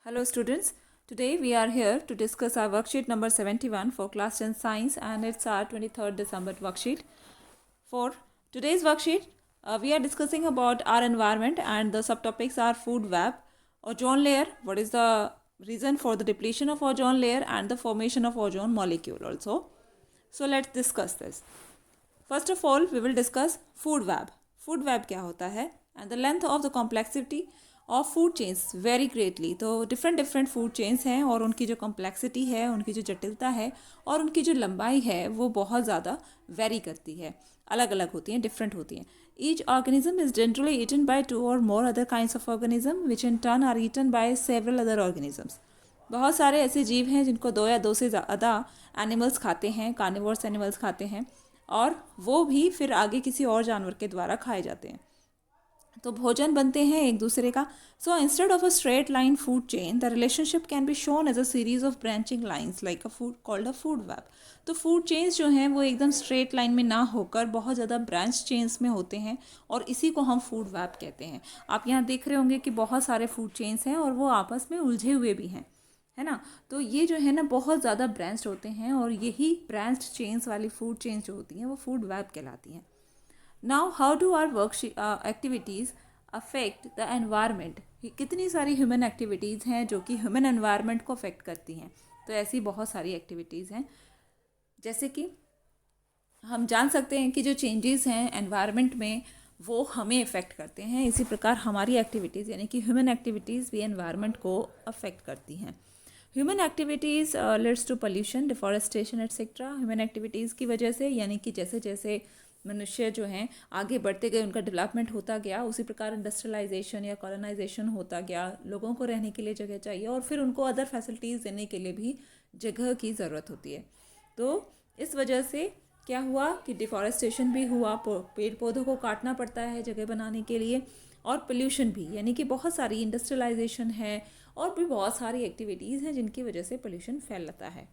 Hello students, today we are here to discuss our worksheet number 71 for class 10 science and it's our 23rd December worksheet. For today's worksheet, we are discussing about our environment and the subtopics are food web, ozone layer, what is the reason for the depletion of ozone layer and the formation of ozone molecule also. So let's discuss this. First of all, we will discuss food web. Food web क्या होता है and the length of the complexity of food chains vary greatly. तो different food chains हैं और उनकी जो complexity है, उनकी जो जटिलता है और उनकी जो लंबाई है वो बहुत ज़्यादा vary करती है, अलग अलग होती हैं, different होती हैं. Each organism is generally eaten by two or more other kinds of organism which in turn are eaten by several other organisms. बहुत सारे ऐसे जीव हैं जिनको दो या दो से ज़्यादा एनिमल्स खाते हैं, कार्निवोरस एनिमल्स खाते हैं और वो भी फिर आगे किसी और जानवर के द्वारा खाए जाते हैं. तो भोजन बनते हैं एक दूसरे का. So instead of a straight line food chain the relationship can be shown as a series of branching lines like a food called a food web. तो फूड चेन्स जो हैं वो एकदम स्ट्रेट लाइन में ना होकर बहुत ज़्यादा ब्रांच चेन्स में होते हैं और इसी को हम फूड वेब कहते हैं. आप यहाँ देख रहे होंगे कि बहुत सारे फूड चेन्स हैं और वो आपस में उलझे हुए भी हैं, है ना. तो ये जो है ना बहुत ज़्यादा ब्रांच्ड होते हैं और यही ब्रांच्ड चेन्स वाली फूड चेन्स जो होती हैं वो फूड वेब कहलाती हैं. Now how do our work activities affect the environment. कितनी सारी ह्यूमन एक्टिविटीज़ हैं जो कि ह्यूमन एनवायरनमेंट को अफेक्ट करती हैं. तो ऐसी बहुत सारी एक्टिविटीज़ हैं जैसे कि हम जान सकते हैं कि जो चेंजेस हैं एनवायरनमेंट में वो हमें अफेक्ट करते हैं. इसी प्रकार हमारी एक्टिविटीज़ यानी कि ह्यूमन एक्टिविटीज़ भी एनवायरनमेंट को अफेक्ट करती हैं. Human activities leads to pollution, deforestation etcetera. Human activities की वजह से यानी कि जैसे जैसे मनुष्य जो हैं आगे बढ़ते गए, उनका डेवलपमेंट होता गया, उसी प्रकार इंडस्ट्रियलाइजेशन या कॉलोनाइजेशन होता गया. लोगों को रहने के लिए जगह चाहिए और फिर उनको अदर फैसिलिटीज़ देने के लिए भी जगह की ज़रूरत होती है. तो इस वजह से क्या हुआ कि डिफॉरेस्टेशन भी हुआ, पेड़ पौधों को काटना पड़ता है जगह बनाने के लिए, और पोल्यूशन भी यानी कि बहुत सारी इंडस्ट्रियलाइजेशन है और भी बहुत सारी एक्टिविटीज़ हैं जिनकी वजह से पोल्यूशन फैलता है.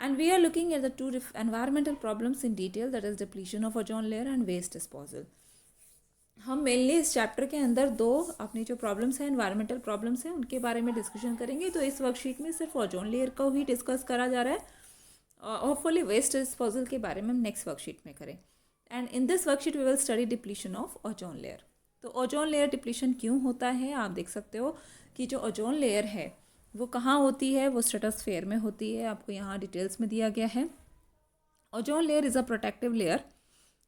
And we are looking at the two environmental problems in detail, that is depletion of ozone layer and waste disposal. हम मेनली इस चैप्टर के अंदर दो अपनी जो प्रॉब्लम्स हैं, एनवायरमेंटल प्रॉब्लम्स हैं, उनके बारे में डिस्कशन करेंगे. तो इस वर्कशीट में सिर्फ ओजोन लेयर को ही डिस्कस करा जा रहा है. होपफुली वेस्ट डिस्पोजल के बारे में हम नेक्स्ट वर्कशीट में करें. And in this worksheet we will study depletion of ozone layer. तो ओजोन लेयर डिप्लीशन क्यों होता है, आप देख सकते हो कि जो ओजोन लेयर है वो कहाँ होती है, वो स्ट्रेटोस्फेयर में होती है. आपको यहाँ डिटेल्स में दिया गया है. Ozone layer is a protective layer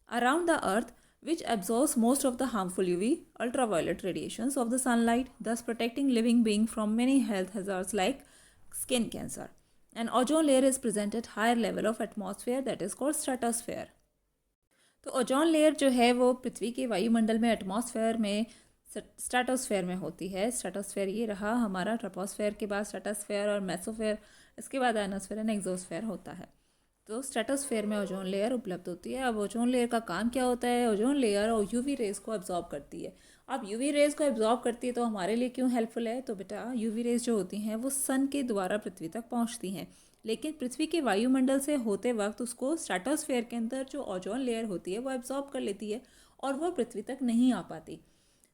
around the earth which absorbs most of the harmful UV ultraviolet radiations of the sunlight, thus protecting living beings from many health hazards like skin cancer. An ozone layer is present at higher level of atmosphere, that is called stratosphere. तो ozone layer जो है वो पृथ्वी के वायुमंडल में, atmosphere में, stratosphere में होती है. स्ट्रेटोस्फेयर ये रहा हमारा, ट्रोपोस्फेयर के बाद स्ट्रेटोस्फेयर और मेसोस्फेयर, इसके बाद आयनोस्फेयर एंड एक्सोस्फेयर होता है. तो स्ट्रेटोस्फेयर में ओजोन लेयर उपलब्ध होती है. अब ओजोन लेयर का काम क्या होता है, ओजोन लेयर और यूवी रेज को एब्जॉर्ब करती है. अब यूवी रेज को एब्जॉर्ब करती है तो हमारे लिए क्यों हेल्पफुल है, तो बेटा यूवी रेज जो होती हैं वो सन के द्वारा पृथ्वी तक पहुंचती हैं, लेकिन पृथ्वी के वायुमंडल से होते वक्त उसको स्ट्रेटोस्फेयर के अंदर जो ओजोन लेयर होती है वो एब्जॉर्ब कर लेती है और वो पृथ्वी तक नहीं आ पाती.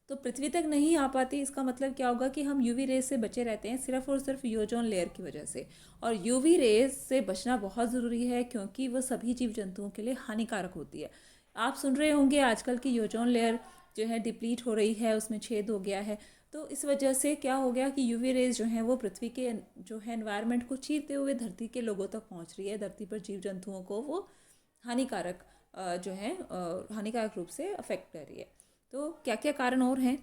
तो पृथ्वी तक नहीं आ पाती, इसका मतलब क्या होगा कि हम यूवी रेज से बचे रहते हैं सिर्फ और सिर्फ ओजोन लेयर की वजह से. और यूवी रेज से बचना बहुत ज़रूरी है क्योंकि वो सभी जीव जंतुओं के लिए हानिकारक होती है. आप सुन रहे होंगे आजकल की ओजोन लेयर जो है डिप्लीट हो रही है, उसमें छेद हो गया है. तो इस वजह से क्या हो गया कि यूवी रेज जो हैं वो पृथ्वी के जो है एनवायरनमेंट को चीरते हुए धरती के लोगों तक पहुंच रही है. धरती पर जीव जंतुओं को वो हानिकारक जो है हानिकारक रूप से अफेक्ट कर रही है. तो क्या क्या कारण और हैं,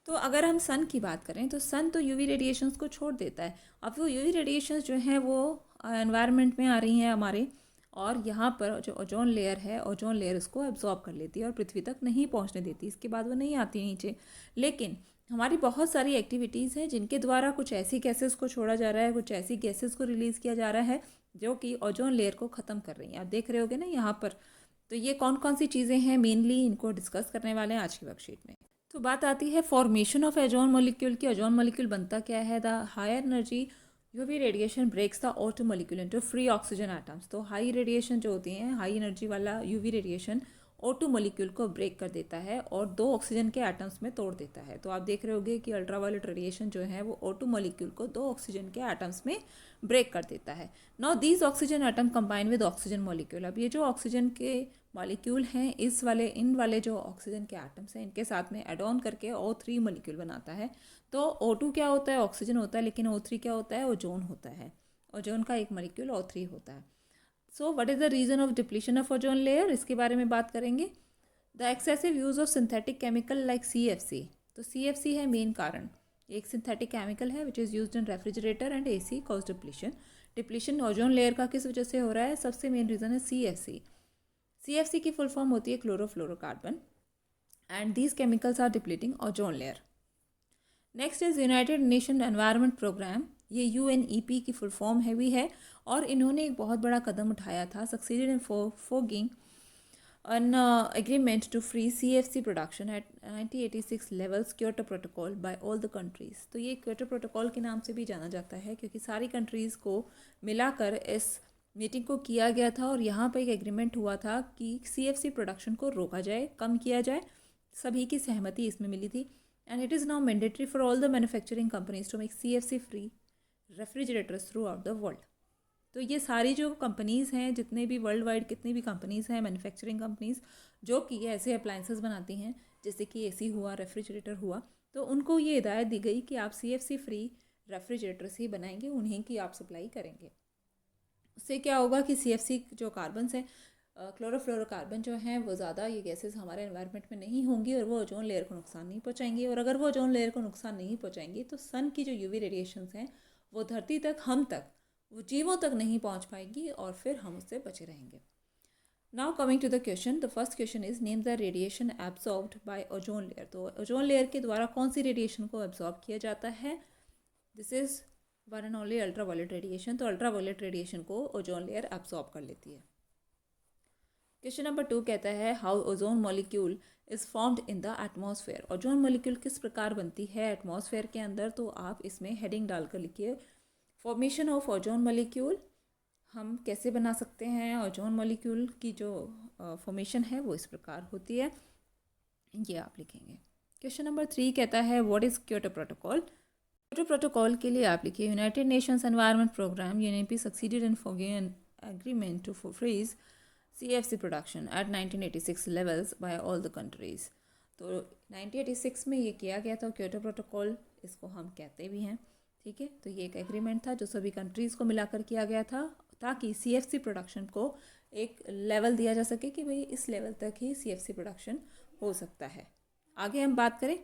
तो अगर हम सन की बात करें तो सन तो यूवी रेडिएशंस को छोड़ देता है. अब वो यूवी रेडिएशंस जो हैं वो एनवायरनमेंट में आ रही हैं हमारे, और यहाँ पर जो ओजोन लेयर है, ओजोन लेयर उसको एब्जॉर्ब कर लेती है और पृथ्वी तक नहीं पहुँचने देती. इसके बाद वो नहीं आती नीचे. लेकिन हमारी बहुत सारी एक्टिविटीज़ हैं जिनके द्वारा कुछ ऐसी गैसेस को छोड़ा जा रहा है, कुछ ऐसी गैसेस को रिलीज़ किया जा रहा है जो कि ओजोन लेयर को ख़त्म कर रही हैं. आप देख रहे होगे ना यहाँ पर. तो ये कौन कौन सी चीज़ें हैं, मेनली इनको डिस्कस करने वाले हैं आज की वर्कशीट में. तो बात आती है फॉर्मेशन ऑफ ओजोन मॉलिक्यूल की. ओजोन मॉलिक्यूल बनता क्या है, the higher energy UV radiation breaks the O2 molecule into free oxygen atoms. तो हाई रेडिएशन जो होती हैं, हाई एनर्जी वाला यूवी रेडिएशन O2 मॉलिक्यूल को ब्रेक कर देता है और 2 ऑक्सीजन के एटम्स में तोड़ देता है। तो आप देख रहे होंगे कि अल्ट्रावायलेट रेडिएशन जो है वो O2 मॉलिक्यूल को 2 ऑक्सीजन के एटम्स में ब्रेक कर देता है। Now these oxygen atom combine with oxygen molecule. अब ये जो ऑक्सीजन के मॉलिक्यूल हैं इन वाले जो ऑक्सीजन के एटम्स हैं इनके साथ में एड ऑन करके O3 मॉलिक्यूल बनाता है। तो O2 क्या होता है, ऑक्सीजन होता है, लेकिन O3 क्या होता है, ओजोन होता है। ओजोन का एक मॉलिक्यूल O3 होता है। So what is the reason of depletion of ozone layer, इसके बारे में बात करेंगे। The excessive use of synthetic chemical like CFC। तो CFC है मेन कारण। एक सिंथेटिक केमिकल है which is used in refrigerator and AC cause depletion. Depletion ozone layer का किस वजह से हो रहा है, सबसे मेन रीज़न है CFC। CFC की फुल फॉर्म होती है chlorofluorocarbon and these chemicals are depleting ozone layer. Next is United Nation Environment Programme. ये UNEP की फुल फॉर्म है भी है और इन्होंने एक बहुत बड़ा कदम उठाया था, succeeded in fogging an agreement to free CFC production at 1986 levels Kyoto Protocol by all the countries। तो ये Kyoto Protocol के नाम से भी जाना जाता है क्योंकि सारी कंट्रीज़ को मिलाकर इस मीटिंग को किया गया था और यहाँ पर एक एग्रीमेंट हुआ था कि CFC प्रोडक्शन को रोका जाए, कम किया जाए। सभी की सहमति इसमें मिली थी। And it is now mandatory for all the manufacturing companies to make CFC free refrigerators throughout the world. तो ये सारी जो कंपनीज़ हैं, जितने भी वर्ल्ड वाइड कितनी भी कंपनीज़ हैं, मैन्युफैक्चरिंग कंपनीज़ जो कि ऐसे अप्लाइंसेस बनाती हैं जैसे कि AC हुआ, रेफ्रिजरेटर हुआ, तो उनको ये हिदायत दी गई कि आप CFC फ्री रेफ्रिजरेटर्स ही बनाएंगे, उन्हीं की आप सप्लाई करेंगे। उससे क्या होगा कि CFC जो कार्बन्स हैं, क्लोरोफ्लोरोकार्बन जो हैं, वो ज़्यादा ये गैसेस हमारे एनवायरनमेंट में नहीं होंगी और वो ओजोन लेयर को नुकसान नहीं पहुँचाएंगी। और अगर वो ओजोन लेयर को नुकसान नहीं पहुँचाएंगी तो सन की जो UV रेडिएशंस हैं वो धरती तक, हम तक, वो जीवों तक नहीं पहुंच पाएगी और फिर हम उससे बचे रहेंगे। Now coming to the question, the first question is name the radiation absorbed by ozone layer. तो ओजोन लेयर के द्वारा कौन सी रेडिएशन को एब्जॉर्ब किया जाता है, this is one and only ultraviolet radiation. तो अल्ट्रावायलेट रेडिएशन को ओजोन लेयर एब्जॉर्ब कर लेती है। क्वेश्चन नंबर 2 कहता है how ozone molecule is formed in the atmosphere. Ozone molecule किस प्रकार बनती है एटमॉस्फेयर के अंदर। तो आप इसमें हेडिंग डालकर लिखिए फॉर्मेशन ऑफ ओजोन मॉलिक्यूल। हम कैसे बना सकते हैं ओजोन मॉलिक्यूल की जो फॉर्मेशन है वो इस प्रकार होती है, ये आप लिखेंगे। क्वेश्चन नंबर 3 कहता है what is Kyoto Protocol. Kyoto Protocol के लिए आप लिखिए United Nations Environment Programme UNEP succeeded in forging an agreement to freeze CFC production at 1986 levels by all the countries. तो 1986 में ये किया गया था क्योटो प्रोटोकॉल, इसको हम कहते भी हैं, ठीक है। तो ये एक एग्रीमेंट था जो सभी कंट्रीज़ को मिलाकर किया गया था ताकि CFC प्रोडक्शन को एक लेवल दिया जा सके कि भाई इस लेवल तक ही CFC प्रोडक्शन हो सकता है। आगे हम बात करें,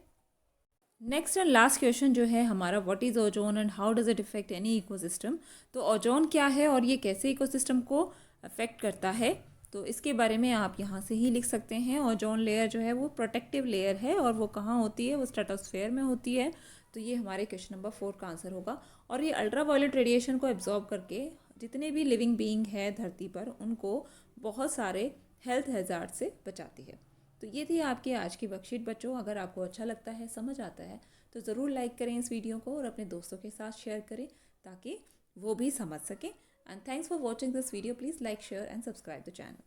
नेक्स्ट एंड लास्ट क्वेश्चन जो है हमारा, what is ozone and how does it effect any ecosystem. तो ओजोन क्या है और ये कैसे इकोसिस्टम को अफेक्ट करता है, तो इसके बारे में आप यहाँ से ही लिख सकते हैं। ओजोन लेयर जो है वो प्रोटेक्टिव लेयर है और वो कहाँ होती है, वो स्ट्रेटोस्फेयर में होती है। तो ये हमारे क्वेश्चन नंबर 4 का आंसर होगा। और ये अल्ट्रावायलेट रेडिएशन को एब्जॉर्ब करके जितने भी लिविंग बीइंग है धरती पर उनको बहुत सारे हेल्थ हैजार्ड से बचाती है। तो ये थी आपकी आज की वर्कशीट बच्चों। अगर आपको अच्छा लगता है, समझ आता है, तो ज़रूर लाइक करें इस वीडियो को और अपने दोस्तों के साथ शेयर करें ताकि वो भी समझ सकें। And thanks for watching this video. Please like, share and subscribe the channel.